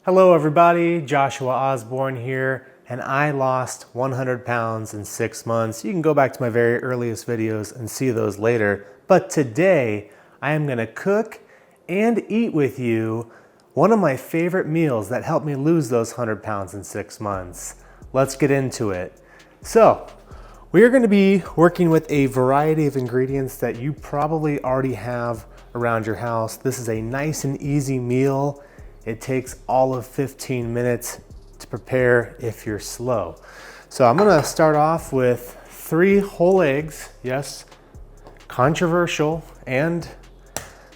Hello everybody, Joshua Osborne here, and I lost 100 pounds in 6 months. You can go back to my very earliest videos and see those later, but today I am gonna cook and eat with you one of my favorite meals that helped me lose those 100 pounds in 6 months. Let's get into it. So, we are gonna be working with a variety of ingredients that you probably already have around your house. This is a nice and easy meal. It takes all of 15 minutes to prepare if you're slow. So I'm gonna start off with 3 whole eggs. Yes, controversial and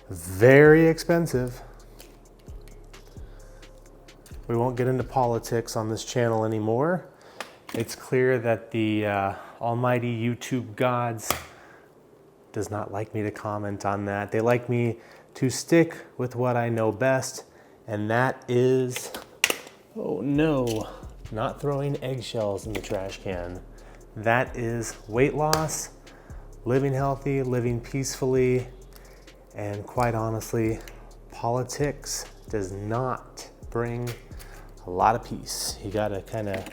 very expensive. We won't get into politics on this channel anymore. It's clear that the almighty YouTube gods does not like me to comment on that. They like me to stick with what I know best, and that is, oh no, not throwing eggshells in the trash can. That is weight loss, living healthy, living peacefully, and quite honestly, politics does not bring a lot of peace. You gotta kind of,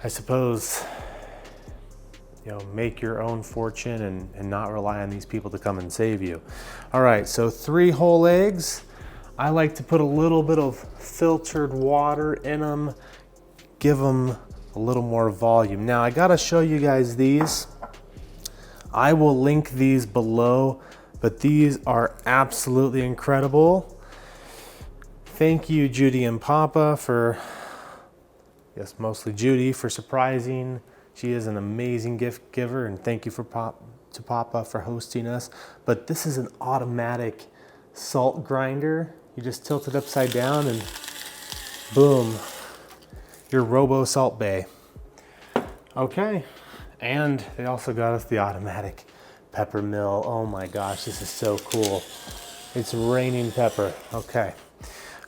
I suppose, make your own fortune and not rely on these people to come and save you. All right, so 3 whole eggs. I like to put a little bit of filtered water in them, give them a little more volume. Now I gotta show you guys these. I will link these below, but these are absolutely incredible. Thank you, Judy and Papa, for, yes, mostly Judy, for surprising. She is an amazing gift giver, and thank you to Papa for hosting us. But this is an automatic salt grinder. You just tilt it upside down and boom, your Robo Salt Bay. Okay, and they also got us the automatic pepper mill. Oh my gosh, this is so cool. It's raining pepper. Okay,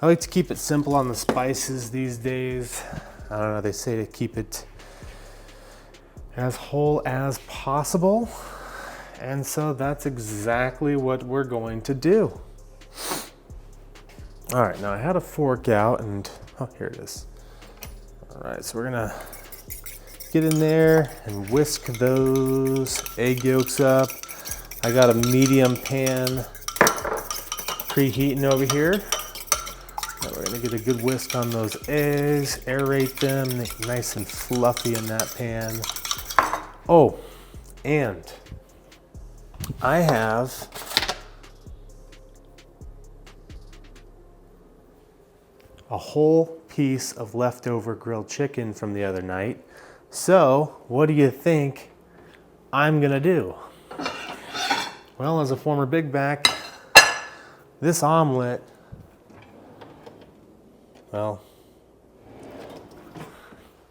I like to keep it simple on the spices these days. I don't know, they say to keep it as whole as possible. And so that's exactly what we're going to do. All right, now I had a fork out and, oh, here it is. All right, so we're gonna get in there and whisk those egg yolks up. I got a medium pan preheating over here. Now we're gonna get a good whisk on those eggs, aerate them, nice and fluffy in that pan. Oh, and I have a whole piece of leftover grilled chicken from the other night. So what do you think I'm gonna do? Well, as a former big back, this omelet, well,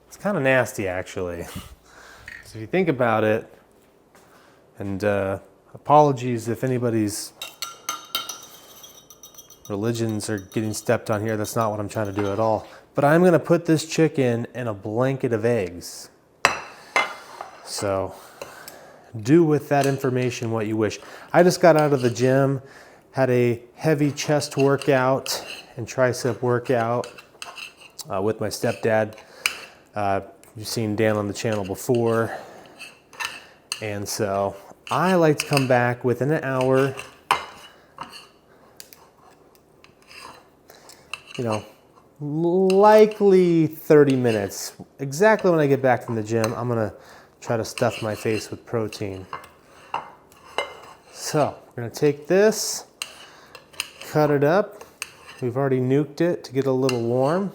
it's kind of nasty actually. So if you think about it, and apologies if anybody's religions are getting stepped on here, that's not what I'm trying to do at all. But I'm gonna put this chicken in a blanket of eggs. So do with that information what you wish. I just got out of the gym, had a heavy chest workout and tricep workout with my stepdad. You've seen Dan on the channel before. And so I like to come back within an hour, likely 30 minutes. Exactly when I get back from the gym, I'm gonna try to stuff my face with protein. So we're gonna take this, cut it up. We've already nuked it to get a little warm.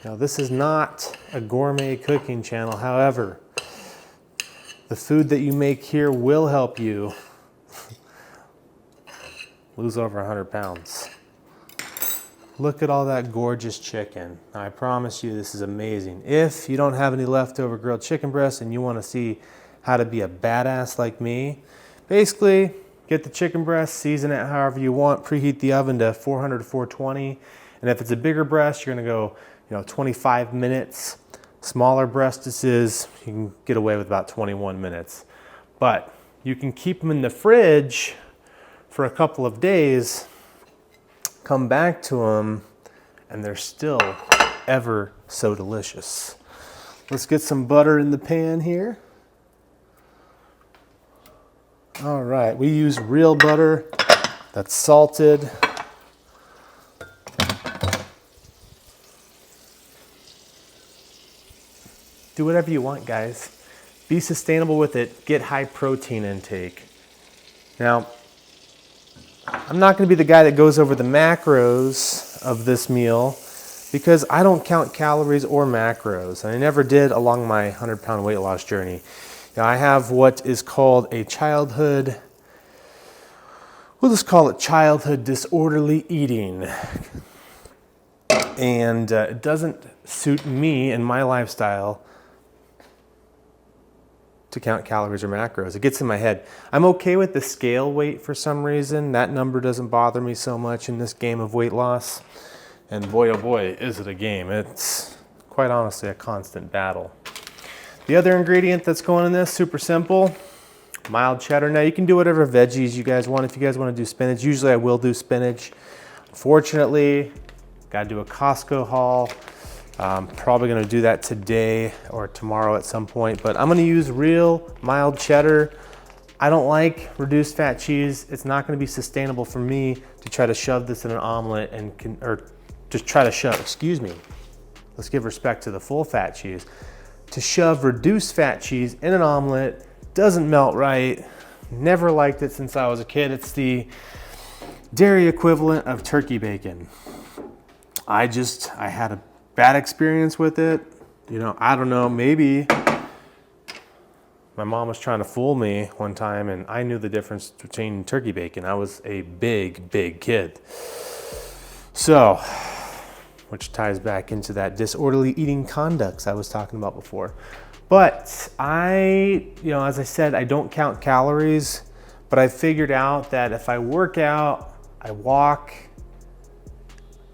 Now this is not a gourmet cooking channel. However, the food that you make here will help you lose over 100 pounds. Look at all that gorgeous chicken. I promise you this is amazing. If you don't have any leftover grilled chicken breasts and you want to see how to be a badass like me, basically get the chicken breast, season it however you want, preheat the oven to 400 to 420. And if it's a bigger breast, you're gonna go 25 minutes. Smaller breastises, you can get away with about 21 minutes. But you can keep them in the fridge for a couple of days, come back to them, and they're still ever so delicious. Let's get some butter in the pan here. All right, we use real butter that's salted. Do whatever you want, guys. Be sustainable with it. Get high protein intake. Now, I'm not going to be the guy that goes over the macros of this meal because I don't count calories or macros. And I never did along my 100-pound weight loss journey. Now, I have what is called a childhood, we'll just call it childhood disorderly eating. And it doesn't suit me and my lifestyle to count calories or macros. It gets in my head. I'm okay with the scale weight for some reason. That number doesn't bother me so much in this game of weight loss. And boy, oh boy, is it a game. It's quite honestly a constant battle. The other ingredient that's going in this, super simple, mild cheddar. Now you can do whatever veggies you guys want. If you guys want to do spinach, usually I will do spinach. Unfortunately, got to do a Costco haul. Probably going to do that today or tomorrow at some point, but I'm going to use real mild cheddar. I don't like reduced fat cheese. It's not going to be sustainable for me to try to shove this in an omelet or just try to shove, excuse me. Let's give respect to the full fat cheese. To shove reduced fat cheese in an omelet doesn't melt right. Never liked it since I was a kid. It's the dairy equivalent of turkey bacon. I had a bad experience with it. You know, I don't know, maybe my mom was trying to fool me one time and I knew the difference between turkey bacon. I was a big kid. So, which ties back into that disorderly eating conducts I was talking about before. But as I said, I don't count calories, but I figured out that if I work out, I walk,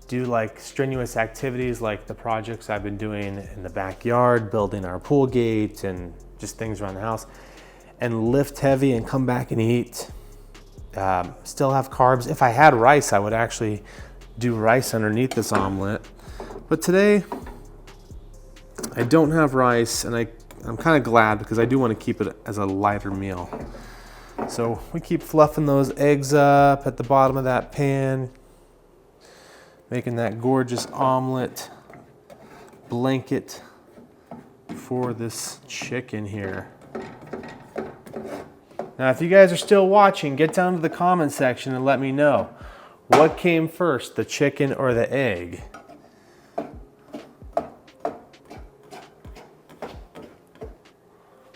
do like strenuous activities like the projects I've been doing in the backyard, building our pool gate and just things around the house, and lift heavy and come back and eat. Still have carbs. If I had rice, I would actually do rice underneath this omelet. But today, I don't have rice, and I'm kind of glad because I do want to keep it as a lighter meal. So we keep fluffing those eggs up at the bottom of that pan, making that gorgeous omelet blanket for this chicken here. Now, if you guys are still watching, get down to the comment section and let me know. What came first, the chicken or the egg?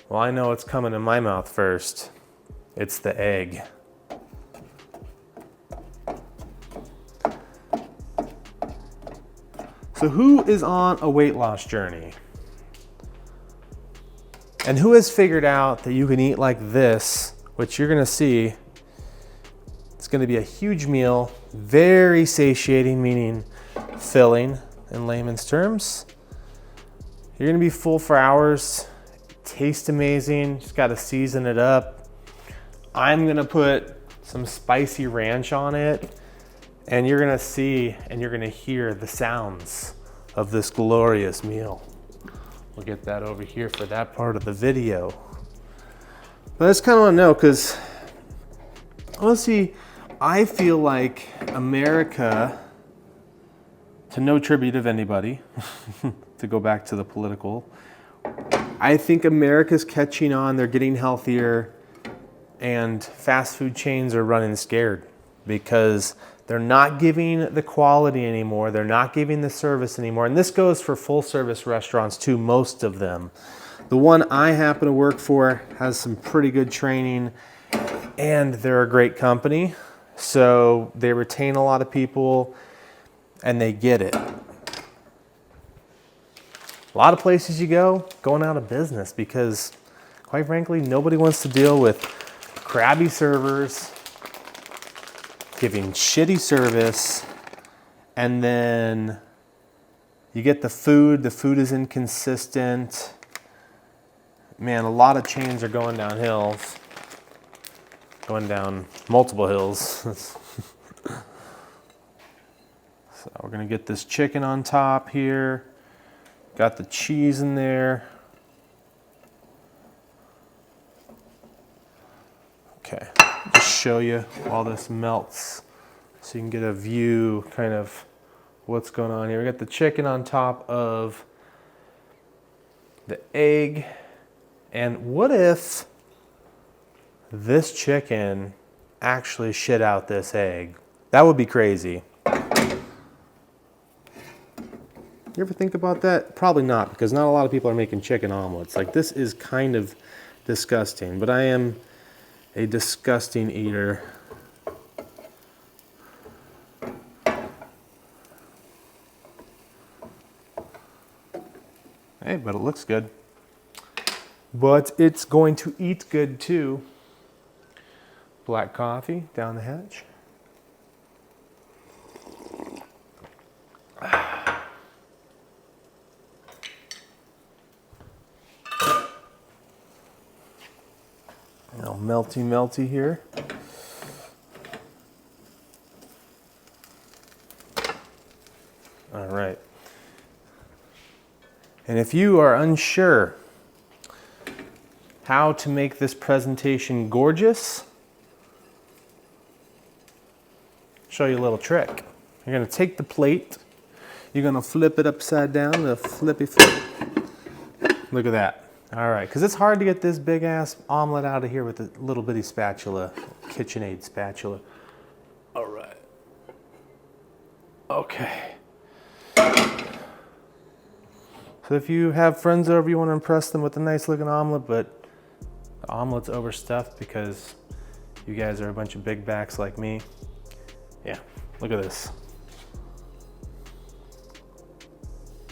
Well, I know what's coming in my mouth first. It's the egg. So who is on a weight loss journey? And who has figured out that you can eat like this, which you're gonna see, it's gonna be a huge meal, very satiating, meaning filling in layman's terms. You're gonna be full for hours, tastes amazing, just gotta season it up. I'm gonna put some spicy ranch on it, and you're gonna see and you're gonna hear the sounds of this glorious meal. We'll get that over here for that part of the video. But I just kind of want to know, because honestly, I feel like America, to no tribute of anybody, to go back to the political, I think America's catching on, they're getting healthier, and fast food chains are running scared because they're not giving the quality anymore. They're not giving the service anymore. And this goes for full service restaurants too, most of them. The one I happen to work for has some pretty good training, and they're a great company. So they retain a lot of people and they get it. A lot of places you go, going out of business because quite frankly, nobody wants to deal with crabby servers, giving shitty service, and then you get the food is inconsistent. Man, a lot of chains are going downhill. going down multiple hills. So we're gonna get this chicken on top here. Got the cheese in there. Okay, just show you while this melts so you can get a view kind of what's going on here. We got the chicken on top of the egg. And what if this chicken actually shit out this egg? That would be crazy. You ever think about that? Probably not, because not a lot of people are making chicken omelets. Like, this is kind of disgusting, but I am a disgusting eater. Hey, but it looks good. But it's going to eat good too. Black coffee down the hatch. Now melty, melty here. All right. And if you are unsure how to make this presentation gorgeous, show you a little trick. You're gonna take the plate, you're gonna flip it upside down, the flippy flip. Look at that. All right, because it's hard to get this big ass omelet out of here with a little bitty spatula, KitchenAid spatula. All right. Okay. So if you have friends over, you want to impress them with a nice looking omelet, but the omelet's overstuffed because you guys are a bunch of big backs like me. Yeah, look at this.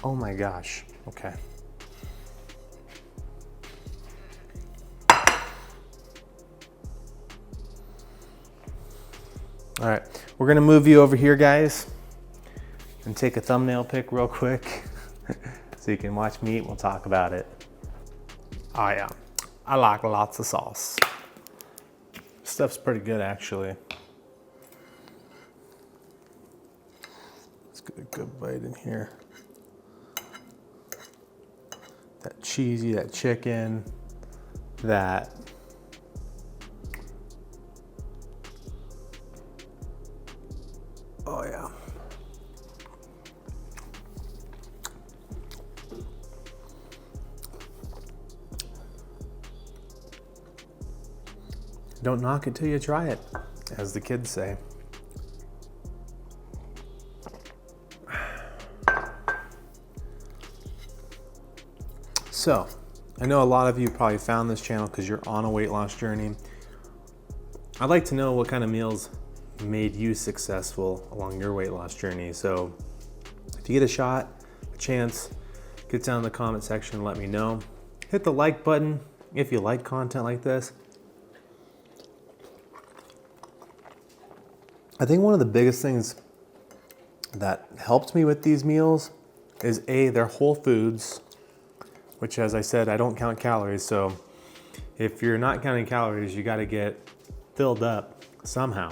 Oh my gosh, okay. All right, we're gonna move you over here, guys, and take a thumbnail pic real quick so you can watch me eat and we'll talk about it. Oh yeah, I like lots of sauce. Stuff's pretty good, actually. Let's get a good bite in here. That cheesy, that chicken, that oh yeah. Don't knock it till you try it, as the kids say. So, I know a lot of you probably found this channel because you're on a weight loss journey. I'd like to know what kind of meals made you successful along your weight loss journey. So if you get a chance, get down in the comment section and let me know. Hit the like button if you like content like this. I think one of the biggest things that helped me with these meals is they're whole foods, which, as I said, I don't count calories. So if you're not counting calories, you got to get filled up somehow.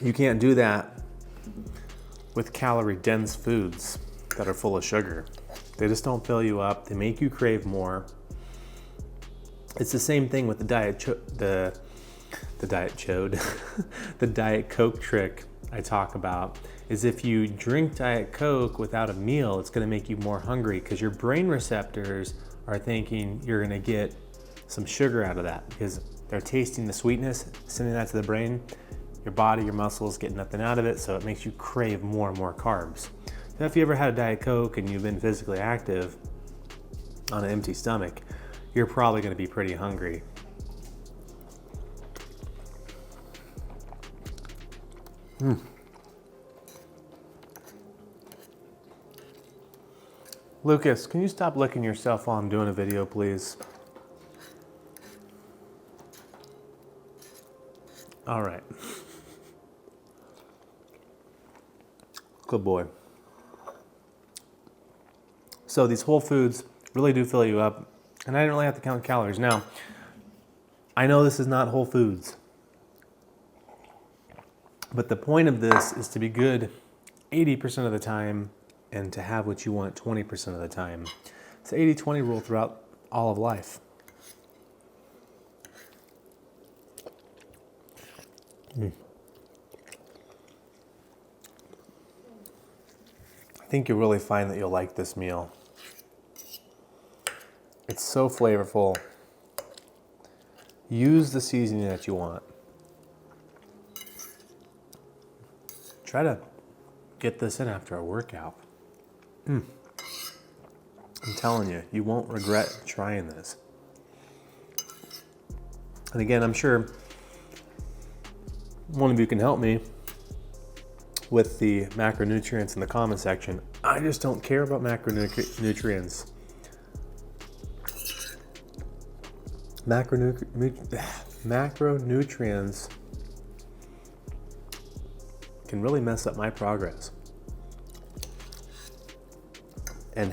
You can't do that with calorie-dense foods that are full of sugar. They just don't fill you up. They make you crave more. It's the same thing with the Diet Coke trick I talk about. Is if you drink Diet Coke without a meal, it's gonna make you more hungry because your brain receptors are thinking you're gonna get some sugar out of that because they're tasting the sweetness, sending that to the brain. Your body, your muscles get nothing out of it, so it makes you crave more and more carbs. So if you ever had a Diet Coke and you've been physically active on an empty stomach, you're probably gonna be pretty hungry. Lucas, can you stop licking yourself while I'm doing a video, please? All right. Good boy. So these whole foods really do fill you up, and I didn't really have to count calories. Now, I know this is not whole foods, but the point of this is to be good 80% of the time and to have what you want 20% of the time. It's the 80-20 rule throughout all of life. I think you'll really find that you'll like this meal. It's so flavorful. Use the seasoning that you want. Try to get this in after a workout. I'm telling you, you won't regret trying this. And again, I'm sure one of you can help me with the macronutrients in the comment section. I just don't care about macronutrients. Macronutrients can really mess up my progress. And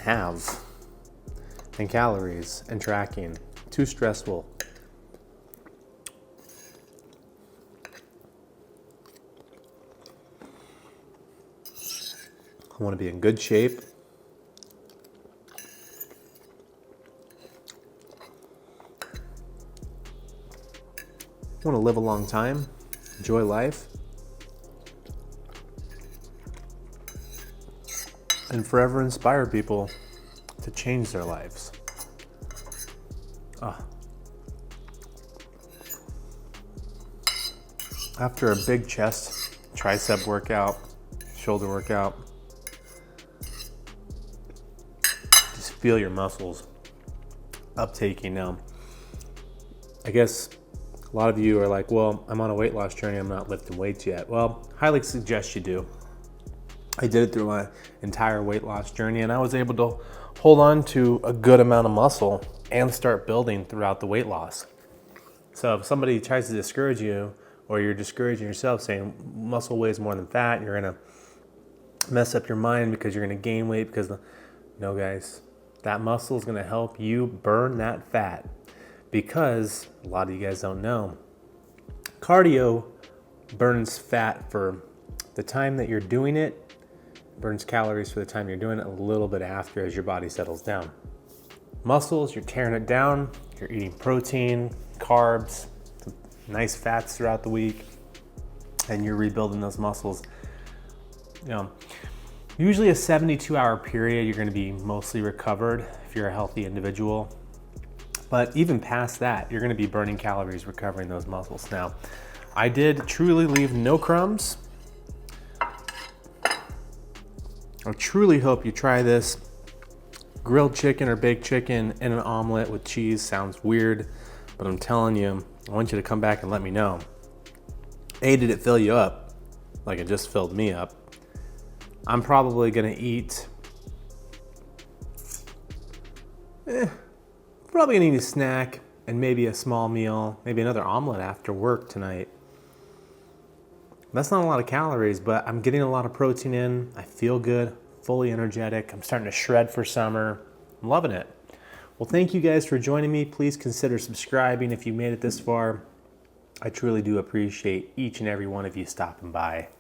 calories and tracking. Too stressful. I want to be in good shape. I want to live a long time, enjoy life, and forever inspire people to change their lives. After a big chest, tricep workout, shoulder workout, just feel your muscles uptaking now. I guess a lot of you are like, well, I'm on a weight loss journey, I'm not lifting weights yet. Well, highly suggest you do. I did it through my entire weight loss journey, and I was able to hold on to a good amount of muscle and start building throughout the weight loss. So if somebody tries to discourage you, or you're discouraging yourself saying muscle weighs more than fat, you're gonna mess up your mind because you're gonna gain weight no guys, that muscle is gonna help you burn that fat, because a lot of you guys don't know, cardio burns fat for the time that you're doing it, burns calories for the time you're doing it, a little bit after as your body settles down. Muscles, you're tearing it down, you're eating protein, carbs, nice fats throughout the week, and you're rebuilding those muscles. Usually a 72-hour period, you're gonna be mostly recovered if you're a healthy individual. But even past that, you're gonna be burning calories, recovering those muscles. Now, I did truly leave no crumbs. I truly hope you try this. Grilled chicken or baked chicken in an omelet with cheese sounds weird, but I'm telling you, I want you to come back and let me know. A, did it fill you up like it just filled me up? I'm probably gonna eat, probably gonna eat a snack and maybe a small meal, maybe another omelet after work tonight. That's not a lot of calories, but I'm getting a lot of protein in. I feel good, fully energetic. I'm starting to shred for summer. I'm loving it. Well, thank you guys for joining me. Please consider subscribing if you made it this far. I truly do appreciate each and every one of you stopping by.